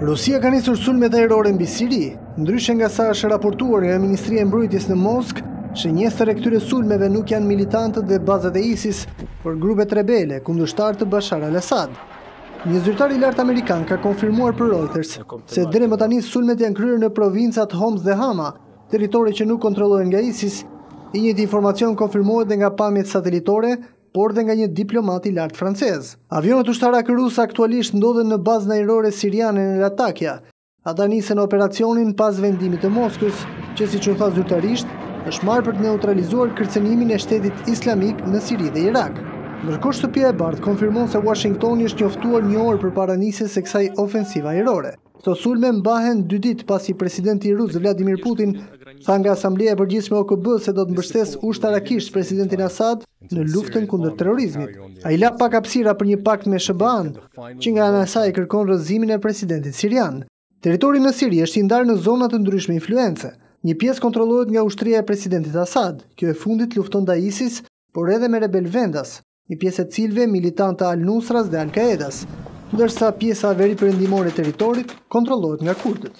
Rusia ka nisur sulmet ajrore mbi Siri, ndryshe nga sa është raportuar nga Ministria e Mbrojtjes në Moskë, shënjestër e këtyre sulmeve nuk janë militantët dhe bazat e ISIS, por grupet rebele kundërshtar të Bashar al-Assad. Një zyrtar i lartë amerikan ka konfirmuar për Reuters se deri më tani sulmet janë kryer në provincat Homs dhe Hama, territori që nuk kontrollohen nga ISIS. I njëjti informacion konfirmohet dhe nga pamjet satelitore, por dhe nga një diplomat i lartë francez. Avionët ushtarak rusë aktualisht ndodhen në bazën ajrore siriane në Latakia. Ata nisën operacionin pas vendimit të Moskës, që siç u tha zyrtarisht, është marrë për të neutralizuar kërcënimin e shtetit islamik në Siri dhe Irak. Ndërkohë shtëpia e bardhë konfirmon se Washingtoni është njoftuar një orë përpara nisjes së kësaj ofensive ajrore. Këto sulme mbahen 2 ditë pasi presidenti rus Vladimir Putin tha nga Asamblea e Përgjithshme OKB se do të mbështes ushtarakisht presidentin Assad në luftën kundër terrorizmit. Ai la pak hapësira për një pakt me SBA-n, që nga ana e saj kërkon rrëzimin e presidentit sirian. Territori në Siri është i ndarë në zona të ndryshme influence. Një pjesë kontrollohet nga ushtria e presidentit Assad, kjo e fundit lufton ndaj ISIS, por edhe me rebel vendas, një pjesë e cilëve militantë Al-Nusras dhe Al-Qaedas, ndërsa pjesa e veriperëndimore e territorit kontrollohet nga kurdët.